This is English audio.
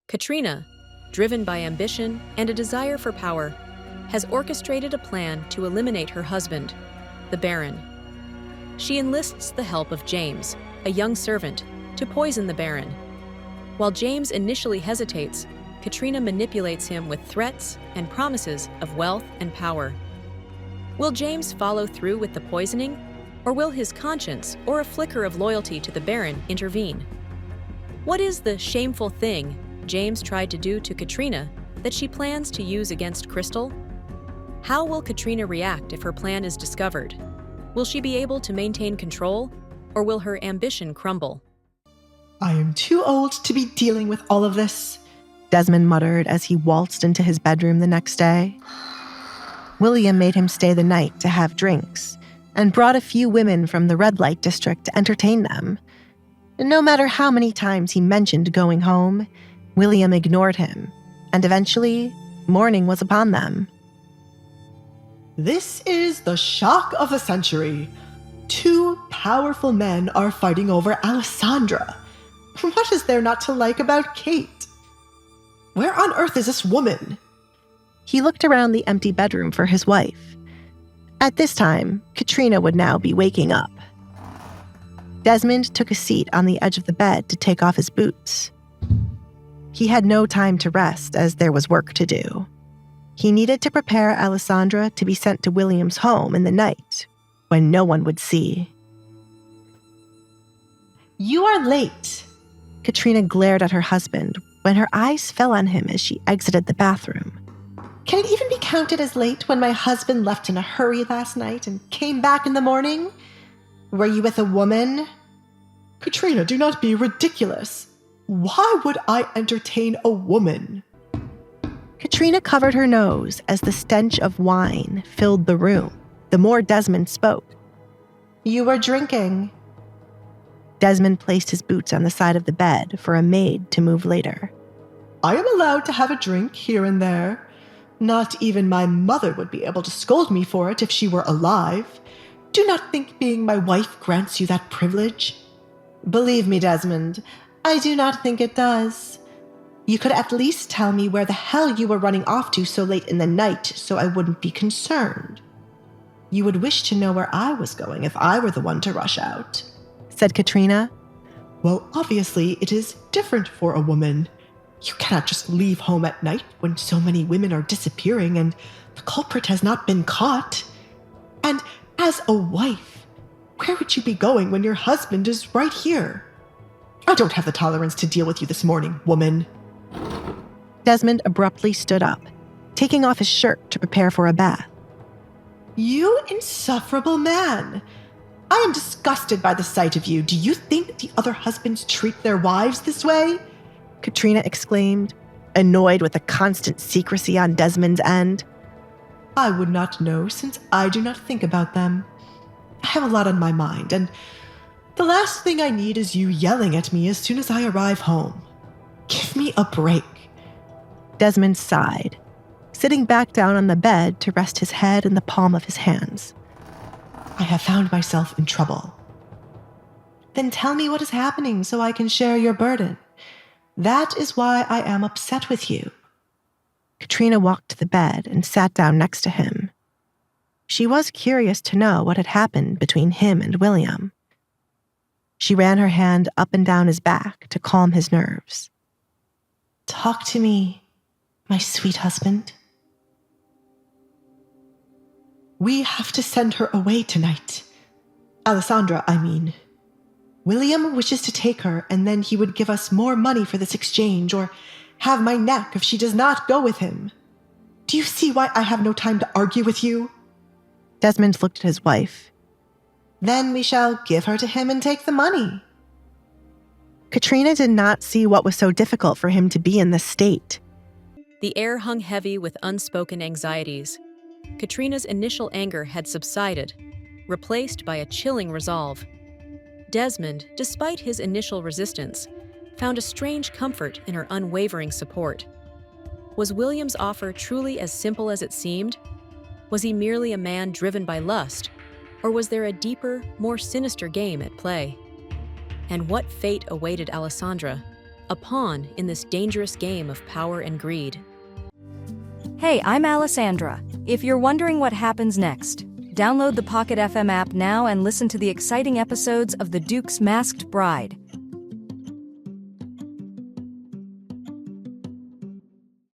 Katrina, driven by ambition and a desire for power, has orchestrated a plan to eliminate her husband, the Baron. She enlists the help of James, a young servant, to poison the Baron. While James initially hesitates, Katrina manipulates him with threats and promises of wealth and power. Will James follow through with the poisoning, or will his conscience or a flicker of loyalty to the Baron intervene? What is the shameful thing James tried to do to Katrina that she plans to use against Crystal? How will Katrina react if her plan is discovered? Will she be able to maintain control, or will her ambition crumble? I am too old to be dealing with all of this, Desmond muttered as he waltzed into his bedroom the next day. William made him stay the night to have drinks and brought a few women from the red light district to entertain them. No matter how many times he mentioned going home, William ignored him, and eventually, morning was upon them. This is the shock of the century. 2 powerful men are fighting over Alessandra. What is there not to like about Kate? Where on earth is this woman? He looked around the empty bedroom for his wife. At this time, Katrina would now be waking up. Desmond took a seat on the edge of the bed to take off his boots. He had no time to rest as there was work to do. He needed to prepare Alessandra to be sent to William's home in the night, when no one would see. You are late. Katrina glared at her husband when her eyes fell on him as she exited the bathroom. Can it even be counted as late when my husband left in a hurry last night and came back in the morning? Were you with a woman? Katrina, do not be ridiculous. Why would I entertain a woman? Katrina covered her nose as the stench of wine filled the room. The more Desmond spoke. You were drinking. Desmond placed his boots on the side of the bed for a maid to move later. I am allowed to have a drink here and there. Not even my mother would be able to scold me for it if she were alive. Do not think being my wife grants you that privilege. Believe me, Desmond, I do not think it does. You could at least tell me where the hell you were running off to so late in the night so I wouldn't be concerned. You would wish to know where I was going if I were the one to rush out, said Katrina. Well, obviously, it is different for a woman. You cannot just leave home at night when so many women are disappearing and the culprit has not been caught. And as a wife, where would you be going when your husband is right here? I don't have the tolerance to deal with you this morning, woman. Desmond abruptly stood up, taking off his shirt to prepare for a bath. You insufferable man. I am disgusted by the sight of you. Do you think the other husbands treat their wives this way? Katrina exclaimed, annoyed with the constant secrecy on Desmond's end. I would not know since I do not think about them. I have a lot on my mind, and the last thing I need is you yelling at me as soon as I arrive home. Give me a break. Desmond sighed, sitting back down on the bed to rest his head in the palm of his hands. I have found myself in trouble. Then tell me what is happening so I can share your burden. That is why I am upset with you. Katrina walked to the bed and sat down next to him. She was curious to know what had happened between him and William. She ran her hand up and down his back to calm his nerves. Talk to me, my sweet husband. We have to send her away tonight. Alessandra, I mean. William wishes to take her, and then he would give us more money for this exchange, or have my neck if she does not go with him. Do you see why I have no time to argue with you? Desmond looked at his wife. Then we shall give her to him and take the money. Katrina did not see what was so difficult for him to be in this state. The air hung heavy with unspoken anxieties. Katrina's initial anger had subsided, replaced by a chilling resolve. Desmond, despite his initial resistance, found a strange comfort in her unwavering support. Was William's offer truly as simple as it seemed? Was he merely a man driven by lust, or was there a deeper, more sinister game at play? And what fate awaited Alessandra? a pawn in this dangerous game of power and greed. Hey, I'm Alessandra. If you're wondering what happens next, download the Pocket FM app now and listen to the exciting episodes of The Duke's Masked Bride.